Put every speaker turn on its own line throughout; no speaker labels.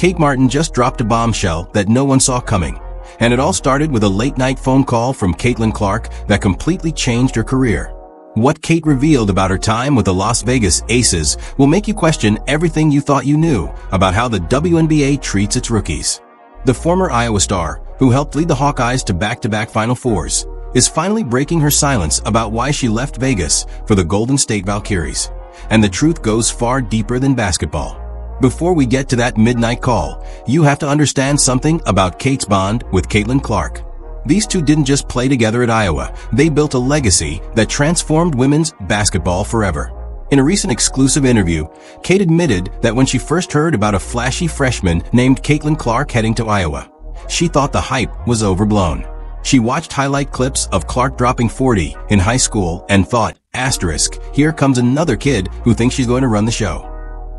Kate Martin just dropped a bombshell that no one saw coming. And it all started with a late-night phone call from Caitlin Clark that completely changed her career. What Kate revealed about her time with the Las Vegas Aces will make you question everything you thought you knew about how the WNBA treats its rookies. The former Iowa star, who helped lead the Hawkeyes to back-to-back Final Fours, is finally breaking her silence about why she left Vegas for the Golden State Valkyries. And the truth goes far deeper than basketball. Before we get to that midnight call, you have to understand something about Kate's bond with Caitlin Clark. These two didn't just play together at Iowa, they built a legacy that transformed women's basketball forever. In a recent exclusive interview, Kate admitted that when she first heard about a flashy freshman named Caitlin Clark heading to Iowa, she thought the hype was overblown. She watched highlight clips of Clark dropping 40 in high school and thought, asterisk, here comes another kid who thinks she's going to run the show.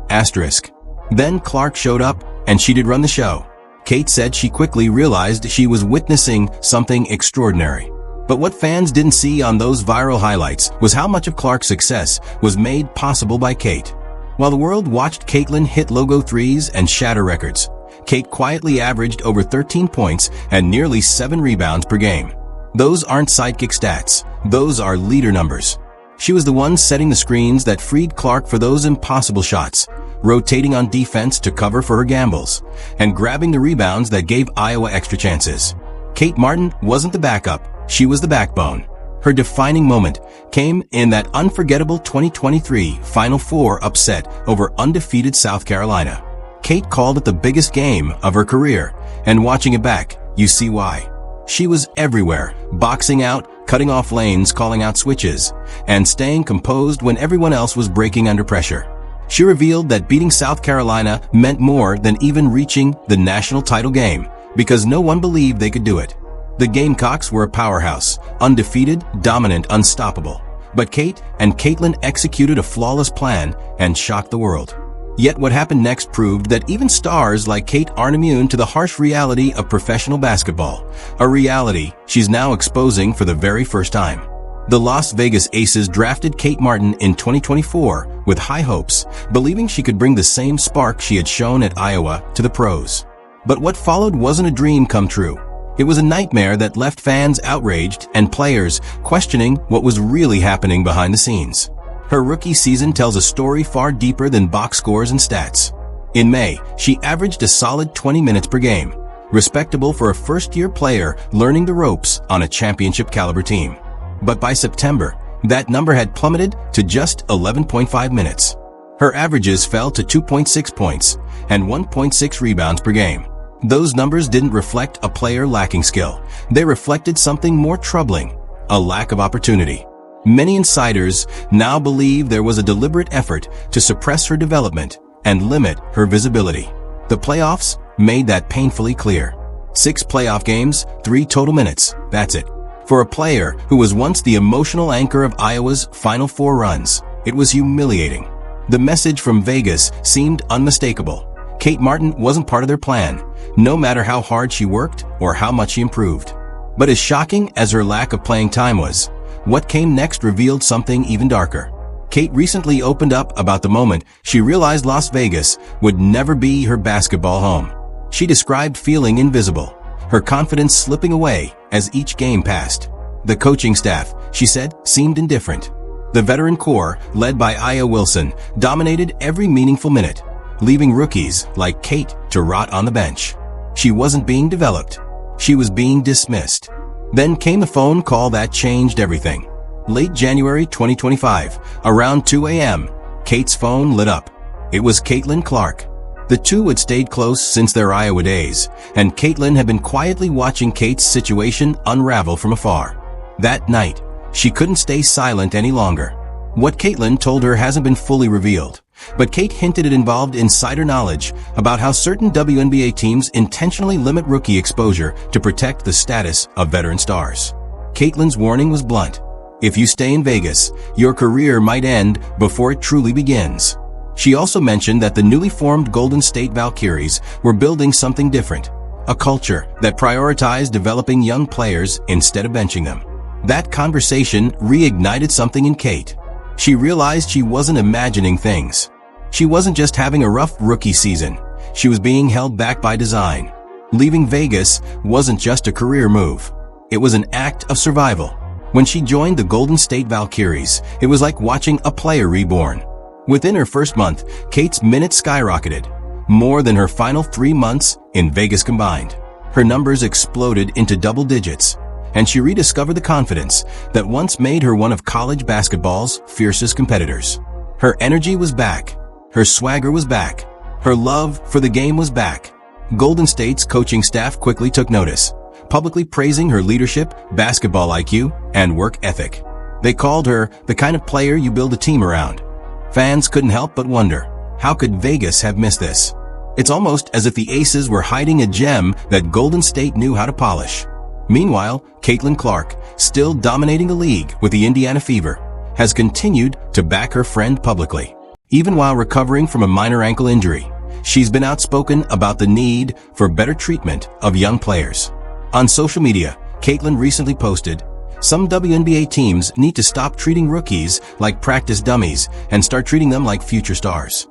Asterisk. Then Clark showed up, and she did run the show. Kate said she quickly realized she was witnessing something extraordinary. But what fans didn't see on those viral highlights was how much of Clark's success was made possible by Kate. While the world watched Caitlin hit logo threes and shatter records, Kate quietly averaged over 13 points and nearly 7 rebounds per game. Those aren't sidekick stats, those are leader numbers. She was the one setting the screens that freed Clark for those impossible shots, rotating on defense to cover for her gambles, and grabbing the rebounds that gave Iowa extra chances. Kate Martin wasn't the backup, she was the backbone. Her defining moment came in that unforgettable 2023 Final Four upset over undefeated South Carolina. Kate called it the biggest game of her career, and watching it back, you see why. She was everywhere, boxing out, cutting off lanes, calling out switches, and staying composed when everyone else was breaking under pressure. She revealed that beating South Carolina meant more than even reaching the national title game, because no one believed they could do it. The Gamecocks were a powerhouse, undefeated, dominant, unstoppable. But Kate and Caitlin executed a flawless plan and shocked the world. Yet what happened next proved that even stars like Kate aren't immune to the harsh reality of professional basketball, a reality she's now exposing for the very first time. The Las Vegas Aces drafted Kate Martin in 2024 with high hopes, believing she could bring the same spark she had shown at Iowa to the pros. But what followed wasn't a dream come true. It was a nightmare that left fans outraged and players questioning what was really happening behind the scenes. Her rookie season tells a story far deeper than box scores and stats. In May, she averaged a solid 20 minutes per game, respectable for a first-year player learning the ropes on a championship-caliber team. But by September, that number had plummeted to just 11.5 minutes. Her averages fell to 2.6 points and 1.6 rebounds per game. Those numbers didn't reflect a player lacking skill. They reflected something more troubling, a lack of opportunity. Many insiders now believe there was a deliberate effort to suppress her development and limit her visibility. The playoffs made that painfully clear. 6 playoff games, 3 total minutes, that's it. For a player who was once the emotional anchor of Iowa's Final Four runs, it was humiliating. The message from Vegas seemed unmistakable. Kate Martin wasn't part of their plan, no matter how hard she worked or how much she improved. But as shocking as her lack of playing time was, what came next revealed something even darker. Kate recently opened up about the moment she realized Las Vegas would never be her basketball home. She described feeling invisible, her confidence slipping away as each game passed. The coaching staff, she said, seemed indifferent. The veteran core, led by Aya Wilson, dominated every meaningful minute, leaving rookies like Kate to rot on the bench. She wasn't being developed. She was being dismissed. Then came the phone call that changed everything. Late January 2025, around 2 a.m., Kate's phone lit up. It was Caitlin Clark. The two had stayed close since their Iowa days, and Caitlin had been quietly watching Kate's situation unravel from afar. That night, she couldn't stay silent any longer. What Caitlin told her hasn't been fully revealed, but Kate hinted it involved insider knowledge about how certain WNBA teams intentionally limit rookie exposure to protect the status of veteran stars. Caitlin's warning was blunt. If you stay in Vegas, your career might end before it truly begins. She also mentioned that the newly formed Golden State Valkyries were building something different, a culture that prioritized developing young players instead of benching them. That conversation reignited something in Kate. She realized she wasn't imagining things. She wasn't just having a rough rookie season. she was being held back by design. Leaving Vegas wasn't just a career move. It was an act of survival. When she joined the Golden State Valkyries, it was like watching a player reborn. Within her first month, Kate's minutes skyrocketed, more than her final 3 months in Vegas combined. Her numbers exploded into double digits, and she rediscovered the confidence that once made her one of college basketball's fiercest competitors. Her energy was back. Her swagger was back. Her love for the game was back. Golden State's coaching staff quickly took notice, publicly praising her leadership, basketball IQ, and work ethic. They called her the kind of player you build a team around. Fans couldn't help but wonder, how could Vegas have missed this? It's almost as if the Aces were hiding a gem that Golden State knew how to polish. Meanwhile, Caitlin Clark, still dominating the league with the Indiana Fever, has continued to back her friend publicly. Even while recovering from a minor ankle injury, she's been outspoken about the need for better treatment of young players. On social media, Caitlin recently posted, "Some WNBA teams need to stop treating rookies like practice dummies and start treating them like future stars."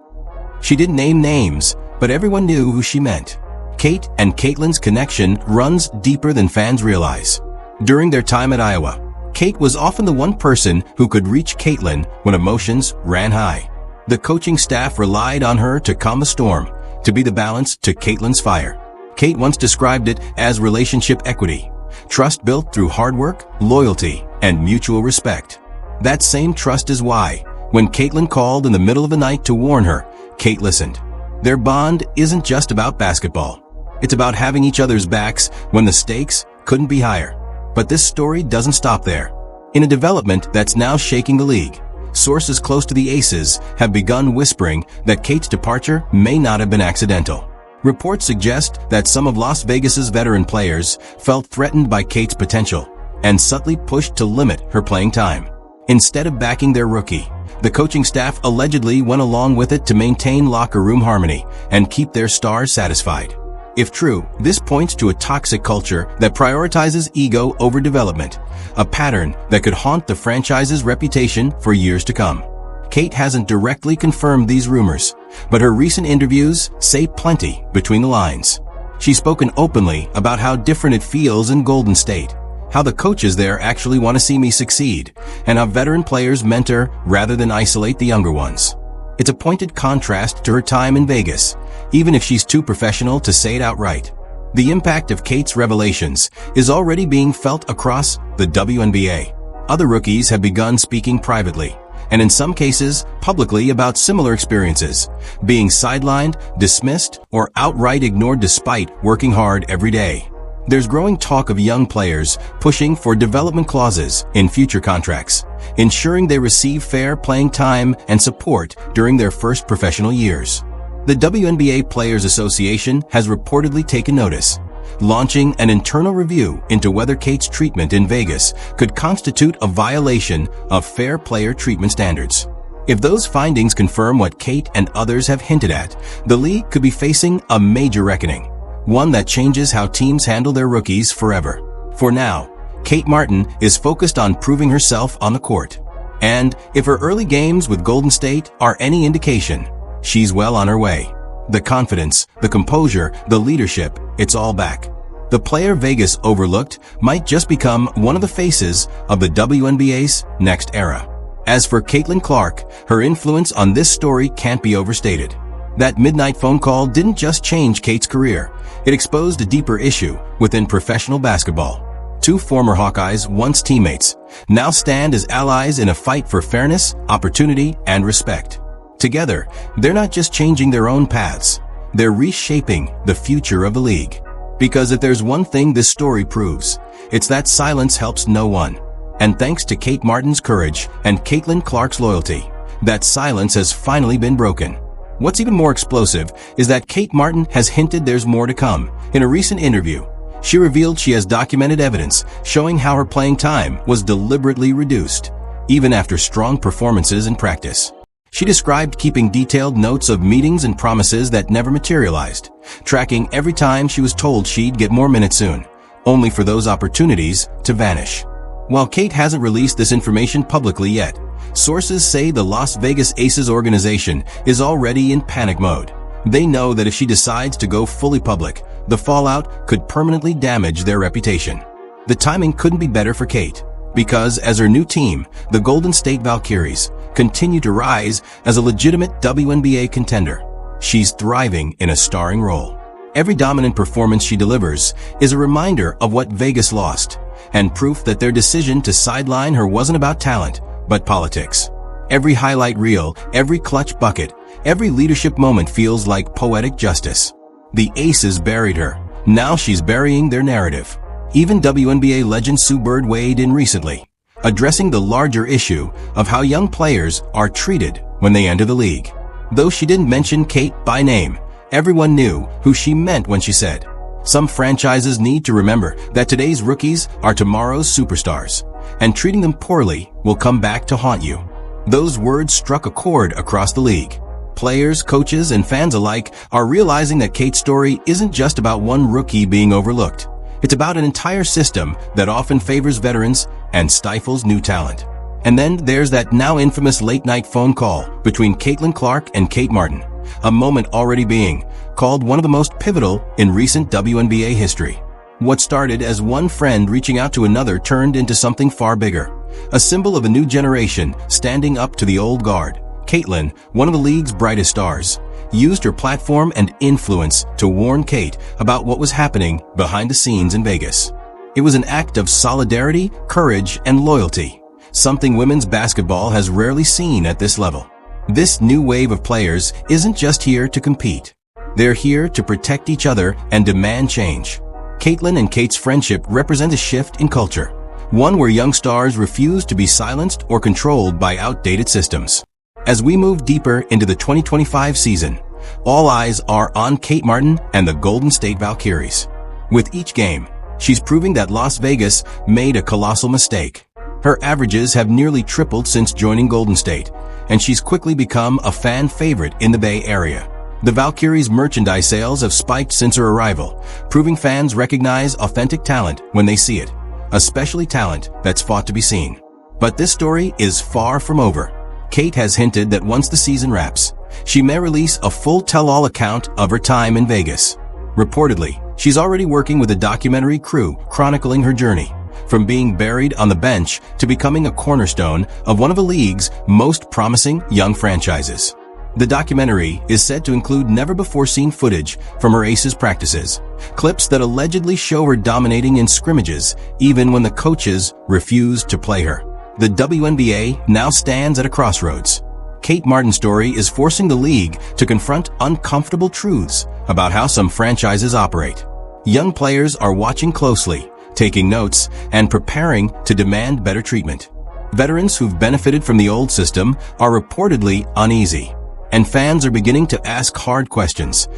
She didn't name names, but everyone knew who she meant. Kate and Caitlin's connection runs deeper than fans realize. During their time at Iowa, Kate was often the one person who could reach Caitlin when emotions ran high. The coaching staff relied on her to calm the storm, to be the balance to Caitlin's fire. Kate once described it as relationship equity, trust built through hard work, loyalty, and mutual respect. That same trust is why, when Caitlin called in the middle of the night to warn her, Kate listened. Their bond isn't just about basketball. It's about having each other's backs when the stakes couldn't be higher. But this story doesn't stop there. In a development that's now shaking the league, sources close to the Aces have begun whispering that Kate's departure may not have been accidental. Reports suggest that some of Las Vegas's veteran players felt threatened by Kate's potential and subtly pushed to limit her playing time. Instead of backing their rookie, the coaching staff allegedly went along with it to maintain locker room harmony and keep their stars satisfied. If true, this points to a toxic culture that prioritizes ego over development, a pattern that could haunt the franchise's reputation for years to come. Kate hasn't directly confirmed these rumors, but her recent interviews say plenty between the lines. She's spoken openly about how different it feels in Golden State, how the coaches there actually want to see me succeed, and how veteran players mentor rather than isolate the younger ones. It's a pointed contrast to her time in Vegas, even if she's too professional to say it outright. The impact of Kate's revelations is already being felt across the WNBA. Other rookies have begun speaking privately, and in some cases, publicly about similar experiences, being sidelined, dismissed, or outright ignored despite working hard every day. There's growing talk of young players pushing for development clauses in future contracts, ensuring they receive fair playing time and support during their first professional years. The WNBA Players Association has reportedly taken notice, launching an internal review into whether Kate's treatment in Vegas could constitute a violation of fair player treatment standards. If those findings confirm what Kate and others have hinted at, the league could be facing a major reckoning, one that changes how teams handle their rookies forever. For now, Kate Martin is focused on proving herself on the court. And if her early games with Golden State are any indication, she's well on her way. The confidence, the composure, the leadership, it's all back. The player Vegas overlooked might just become one of the faces of the WNBA's next era. As for Caitlin Clark, her influence on this story can't be overstated. That midnight phone call didn't just change Kate's career. It exposed a deeper issue within professional basketball. Two former Hawkeyes, once teammates, now stand as allies in a fight for fairness, opportunity, and respect. Together, they're not just changing their own paths, they're reshaping the future of the league. Because if there's one thing this story proves, it's that silence helps no one. And thanks to Kate Martin's courage and Caitlin Clark's loyalty, that silence has finally been broken. What's even more explosive is that Kate Martin has hinted there's more to come. In a recent interview, she revealed she has documented evidence showing how her playing time was deliberately reduced, even after strong performances in practice. She described keeping detailed notes of meetings and promises that never materialized, tracking every time she was told she'd get more minutes soon, only for those opportunities to vanish. While Kate hasn't released this information publicly yet, sources say the Las Vegas Aces organization is already in panic mode, They know that if she decides to go fully public, the fallout could permanently damage their reputation. The timing couldn't be better for Kate, because as her new team, the Golden State Valkyries, continue to rise as a legitimate WNBA contender, she's thriving in a starring role. Every dominant performance she delivers is a reminder of what Vegas lost, and proof that their decision to sideline her wasn't about talent, but politics. Every highlight reel, every clutch bucket, every leadership moment feels like poetic justice. The Aces buried her. Now she's burying their narrative. Even WNBA legend Sue Bird weighed in recently, addressing the larger issue of how young players are treated when they enter the league. Though she didn't mention Kate by name, everyone knew who she meant when she said, "Some franchises need to remember that today's rookies are tomorrow's superstars, and treating them poorly will come back to haunt you." Those words struck a chord across the league. Players, coaches, and fans alike are realizing that Kate's story isn't just about one rookie being overlooked. It's about an entire system that often favors veterans and stifles new talent. And then there's that now infamous late-night phone call between Caitlin Clark and Kate Martin, a moment already being called one of the most pivotal in recent WNBA history. What started as one friend reaching out to another turned into something far bigger, a symbol of a new generation standing up to the old guard. Caitlin, one of the league's brightest stars, used her platform and influence to warn Kate about what was happening behind the scenes in Vegas. It was an act of solidarity, courage, and loyalty, something women's basketball has rarely seen at this level. This new wave of players isn't just here to compete. They're here to protect each other and demand change. Caitlin and Kate's friendship represent a shift in culture, one where young stars refuse to be silenced or controlled by outdated systems. As we move deeper into the 2025 season, all eyes are on Kate Martin and the Golden State Valkyries. With each game, she's proving that Las Vegas made a colossal mistake. Her averages have nearly tripled since joining Golden State, and she's quickly become a fan favorite in the Bay Area. The Valkyries' merchandise sales have spiked since her arrival, proving fans recognize authentic talent when they see it, especially talent that's fought to be seen. But this story is far from over. Kate has hinted that once the season wraps, she may release a full tell-all account of her time in Vegas. Reportedly, she's already working with a documentary crew chronicling her journey, from being buried on the bench to becoming a cornerstone of one of the league's most promising young franchises. The documentary is said to include never-before-seen footage from her Aces practices, clips that allegedly show her dominating in scrimmages even when the coaches refused to play her. The WNBA now stands at a crossroads. Kate Martin's story is forcing the league to confront uncomfortable truths about how some franchises operate. Young players are watching closely, taking notes, and preparing to demand better treatment. Veterans who've benefited from the old system are reportedly uneasy, and fans are beginning to ask hard questions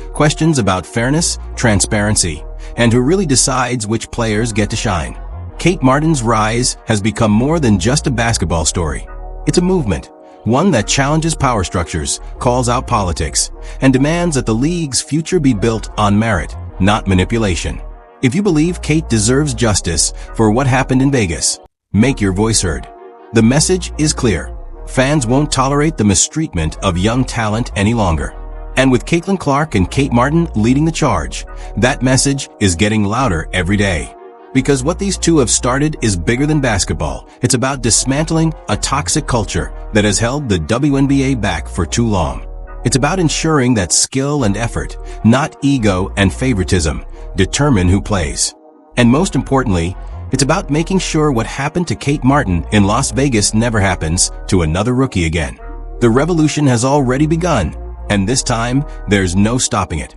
about fairness, transparency, and who really decides which players get to shine. Kate Martin's rise has become more than just a basketball story. It's a movement, one that challenges power structures, calls out politics, and demands that the league's future be built on merit, not manipulation. If you believe Kate deserves justice for what happened in Vegas, make your voice heard. The message is clear. Fans won't tolerate the mistreatment of young talent any longer. And with Caitlin Clark and Kate Martin leading the charge, that message is getting louder every day. Because what these two have started is bigger than basketball. It's about dismantling a toxic culture that has held the WNBA back for too long. It's about ensuring that skill and effort, not ego and favoritism, determine who plays. And most importantly, it's about making sure what happened to Kate Martin in Las Vegas never happens to another rookie again. The revolution has already begun, and this time, there's no stopping it.